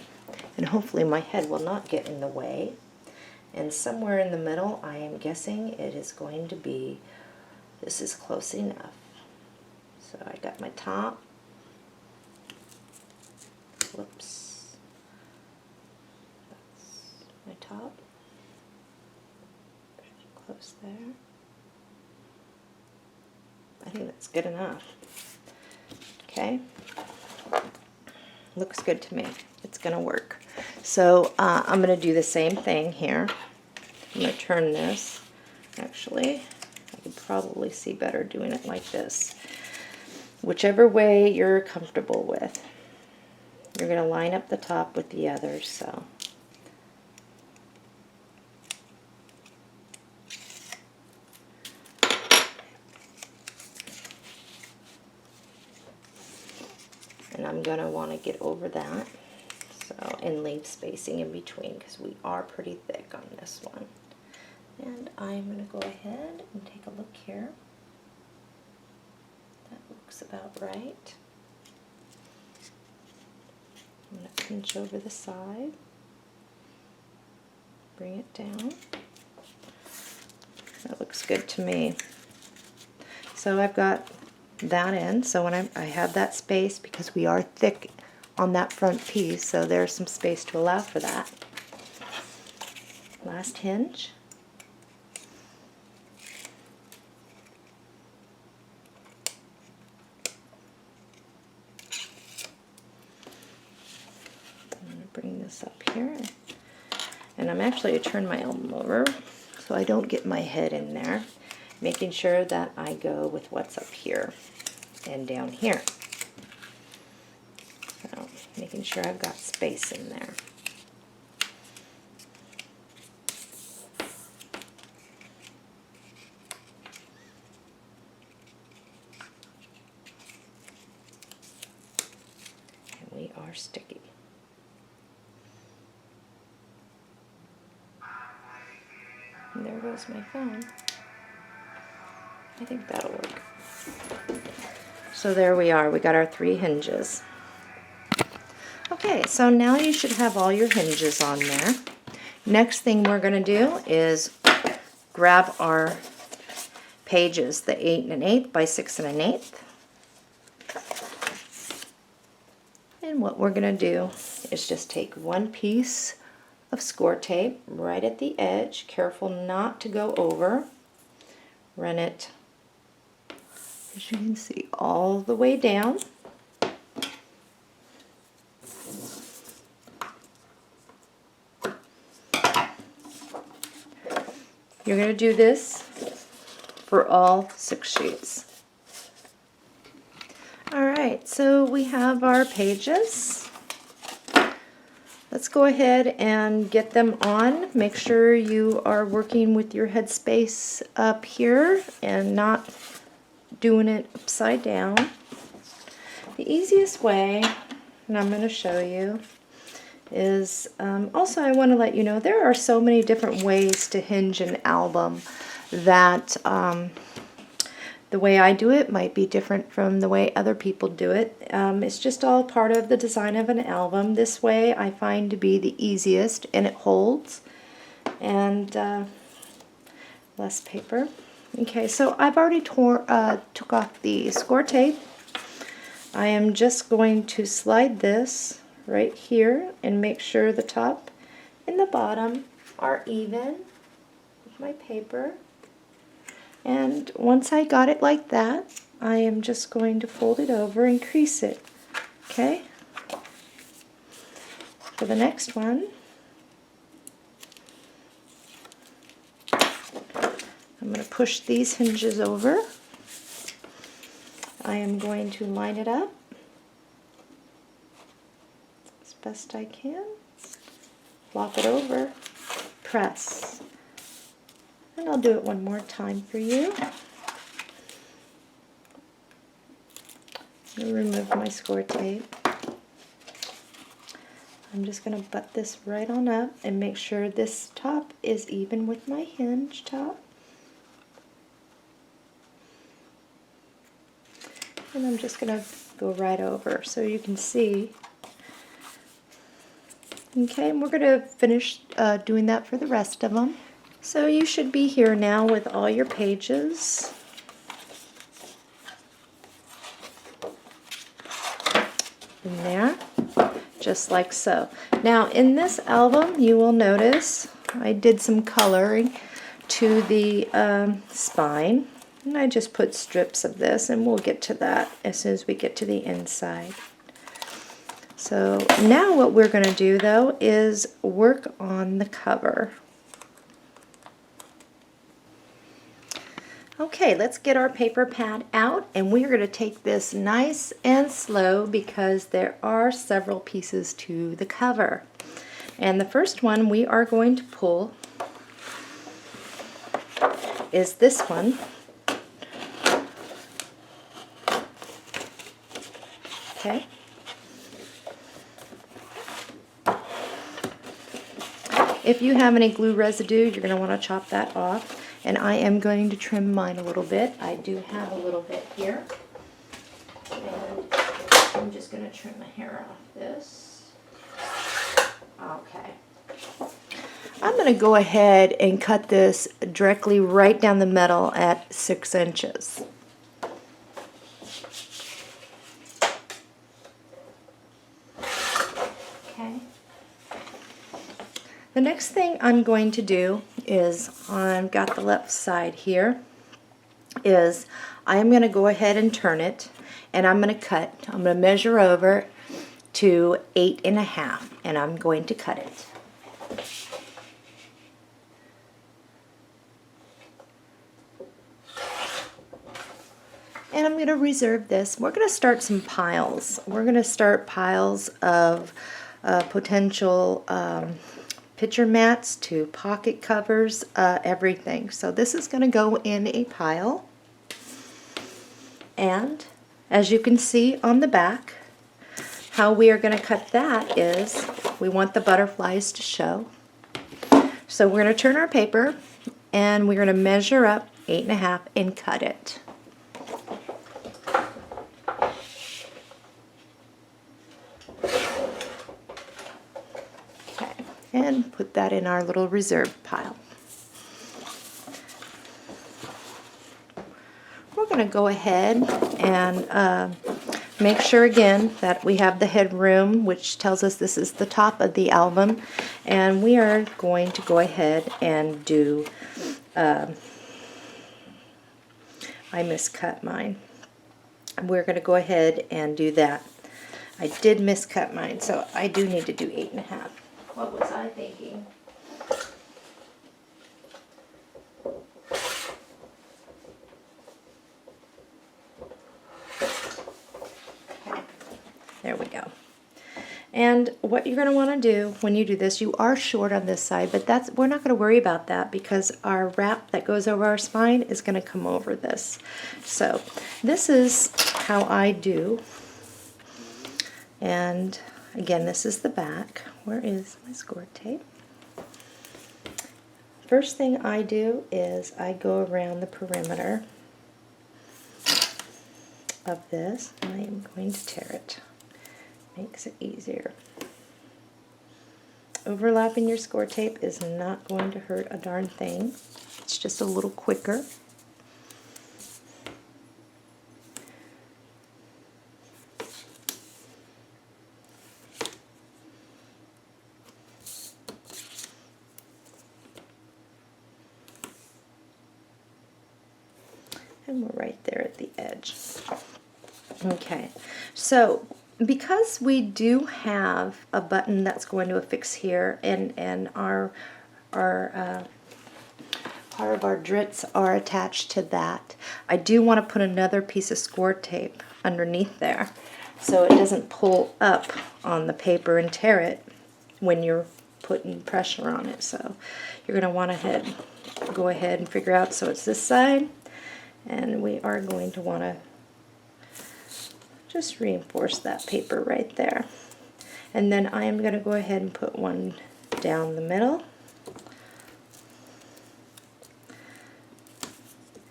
and hopefully my head will not get in the way. And somewhere in the middle, I am guessing it is going to be, this is close enough. So I got my top. Whoops. That's my top. Pretty close there. I think that's good enough. Okay. Looks good to me. It's going to work. So I'm going to do the same thing here. I'm going to turn this. Actually, I could probably see better doing it like this. Whichever way you're comfortable with. You're going to line up the top with the others. So. And I'm going to want to get over that. So, and leave spacing in between because we are pretty thick on this one. And I'm going to go ahead and take a look here. That looks about right. I'm going to pinch over the side. Bring it down. That looks good to me. So I've got that in. So when I have that space, because we are thick on that front piece, so there's some space to allow for that. Last hinge. I'm going to bring this up here, and I'm actually going to turn my elbow over so I don't get my head in there, making sure that I go with what's up here and down here. So, making sure I've got space in there. And we are sticky. And there goes my phone. I think that'll work. So there we are. We got our 3 hinges. Okay, so now you should have all your hinges on there. Next thing we're going to do is grab our pages, the 8 1/8 by 6 1/8. And what we're going to do is just take one piece of score tape right at the edge, careful not to go over. Run it, as you can see, all the way down. You're going to do this for all 6 sheets. Alright, so we have our pages. Let's go ahead and get them on. Make sure you are working with your headspace up here and not doing it upside down. The easiest way, and I'm going to show you, is also I want to let you know there are so many different ways to hinge an album that the way I do it might be different from the way other people do it. It's just all part of the design of an album. This way I find to be the easiest, and it holds. And less paper. Okay, so I've already took off the score tape. I am just going to slide this right here and make sure the top and the bottom are even with my paper. And once I got it like that, I am just going to fold it over and crease it. Okay? For the next one, I'm going to push these hinges over. I am going to line it up as best I can. Flop it over, press. And I'll do it one more time for you. I'll remove my score tape. I'm just going to butt this right on up and make sure this top is even with my hinge top. And I'm just going to go right over so you can see. Okay, and we're going to finish doing that for the rest of them. So you should be here now with all your pages. In there, just like so. Now in this album you will notice I did some coloring to the spine, and I just put strips of this, and we'll get to that as soon as we get to the inside. So now what we're going to do though is work on the cover. Okay, let's get our paper pad out, and we're going to take this nice and slow because there are several pieces to the cover. And the first one we are going to pull is this one. Okay. If you have any glue residue, you're going to want to chop that off. And I am going to trim mine a little bit. I do have a little bit here. And I'm just going to trim the hair off this. Okay. I'm going to go ahead and cut this directly right down the middle at 6 inches. Okay. The next thing I'm going to do is, I've got the left side here, is I am going to go ahead and turn it, and I'm going to cut. I'm going to measure over to 8.5, and I'm going to cut it. And I'm going to reserve this. We're going to start some piles. We're going to start piles of potential picture mats to pocket covers, everything. So this is going to go in a pile. And as you can see on the back, how we are going to cut that is we want the butterflies to show. So we're going to turn our paper and we're going to measure up 8.5 and cut it. And put that in our little reserve pile. We're going to go ahead and make sure again that we have the headroom, which tells us this is the top of the album, and we are going to go ahead and do, I miscut mine. We're going to go ahead and do that. I did miscut mine, so I do need to do 8.5. What was I thinking? Okay, there we go. And what you're going to want to do when you do this, you are short on this side, but we're not going to worry about that because our wrap that goes over our spine is going to come over this. So this is how I do. And again, this is the back. Where is my score tape? First thing I do is I go around the perimeter of this, and I am going to tear it. Makes it easier. Overlapping your score tape is not going to hurt a darn thing. It's just a little quicker. And we're right there at the edge. Okay, so because we do have a button that's going to affix here, and our part of our drits are attached to that, I do want to put another piece of score tape underneath there so it doesn't pull up on the paper and tear it when you're putting pressure on it. So you're going to want to go ahead and figure out, so it's this side. And we are going to want to just reinforce that paper right there. And then I am going to go ahead and put one down the middle.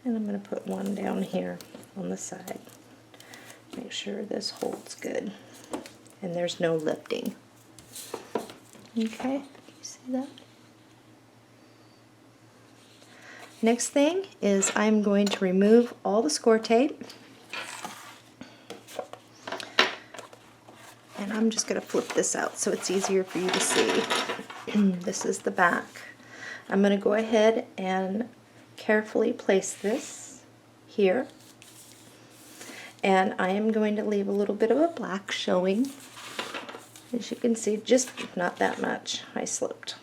And I'm going to put one down here on the side. Make sure this holds good. And there's no lifting. Okay, you see that? Next thing is I'm going to remove all the score tape. And I'm just going to flip this out so it's easier for you to see. This is the back. I'm going to go ahead and carefully place this here. And I am going to leave a little bit of a black showing. As you can see, just not that much. I slipped.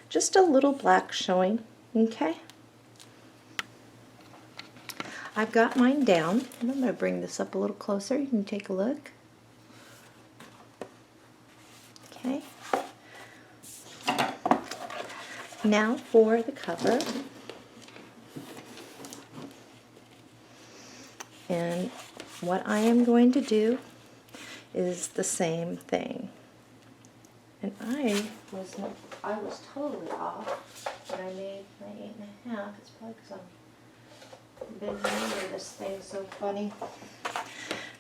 Just a little black showing, okay? I've got mine down, and I'm going to bring this up a little closer. You can take a look. Okay. Now for the cover. And what I am going to do is the same thing. And I was totally off when I made my 8.5. It's probably because I've been remembering this thing so funny.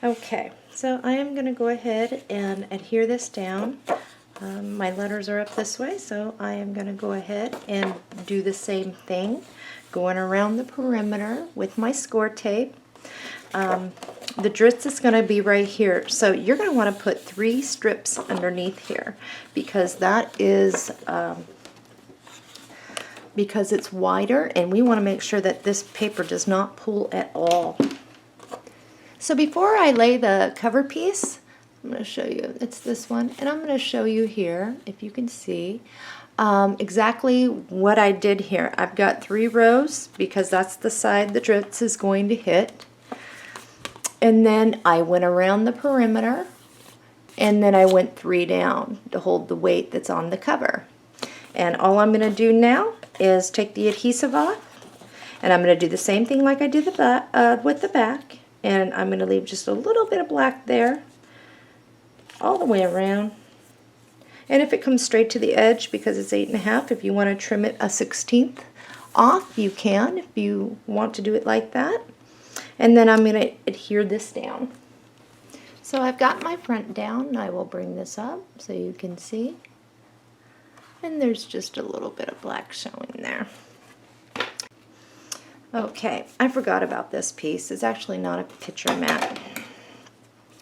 Okay, so I am going to go ahead and adhere this down. My letters are up this way, so I am going to go ahead and do the same thing, going around the perimeter with my score tape. The dritz is going to be right here, so you're going to want to put 3 strips underneath here because that is because it's wider, and we want to make sure that this paper does not pull at all. So before I lay the cover piece, I'm going to show you. It's this one, and I'm going to show you here, if you can see, exactly what I did here. I've got 3 rows because that's the side the dritz is going to hit. And then I went around the perimeter, and then I went 3 down to hold the weight that's on the cover. And all I'm going to do now is take the adhesive off, and I'm going to do the same thing like I did with the back, and I'm going to leave just a little bit of black there all the way around. And if it comes straight to the edge, because it's 8.5, if you want to trim it a 1/16 off, you can if you want to do it like that. And then I'm going to adhere this down. So I've got my front down, and I will bring this up so you can see. And there's just a little bit of black showing there. Okay, I forgot about this piece. It's actually not a picture mat.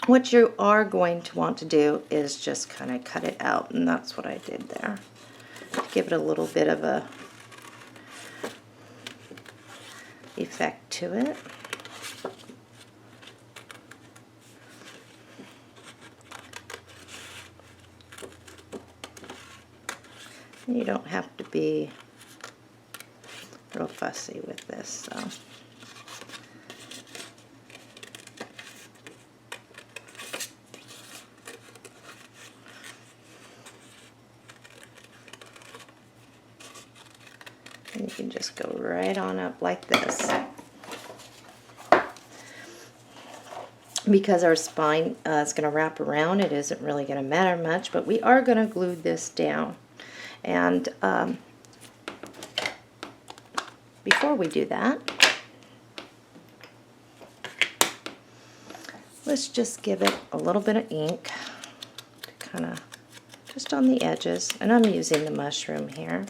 What you are going to want to do is just kind of cut it out, and that's what I did there. Give it a little bit of a effect to it. You don't have to be real fussy with this, so. And you can just go right on up like this. Because our spine is going to wrap around, it isn't really going to matter much, but we are going to glue this down. And before we do that, let's just give it a little bit of ink to kind of just on the edges, and I'm using the mushroom here.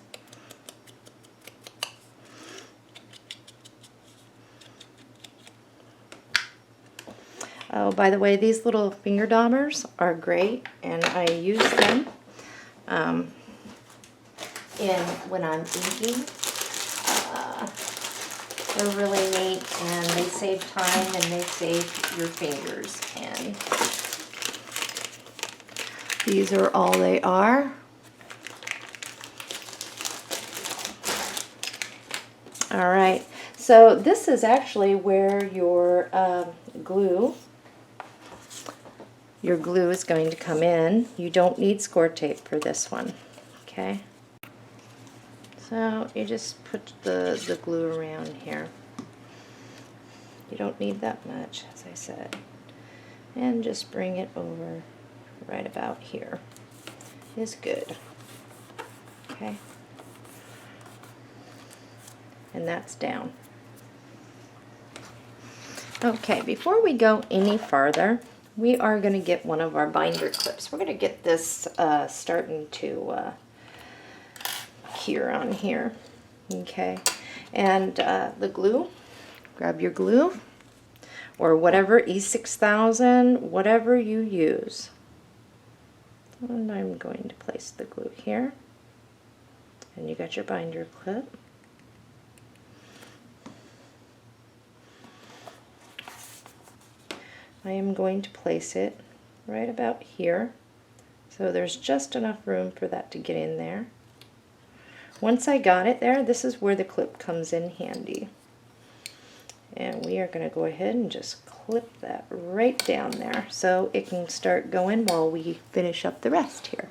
Oh, by the way, these little finger daubers are great, and I use them when I'm inking. They're really neat, and they save time, and they save your fingers. And these are all they are. All right, so this is actually where your glue is going to come in. You don't need score tape for this one, okay? So you just put the glue around here. You don't need that much, as I said. And just bring it over right about here is good. Okay. And that's down. Okay, before we go any farther, we are going to get one of our binder clips. We're going to get this starting to cure on here. Okay, and the glue, grab your glue or whatever, E6000, whatever you use. And I'm going to place the glue here. And you got your binder clip. I am going to place it right about here, so there's just enough room for that to get in there. Once I got it there, this is where the clip comes in handy. And we are going to go ahead and just clip that right down there so it can start going while we finish up the rest here.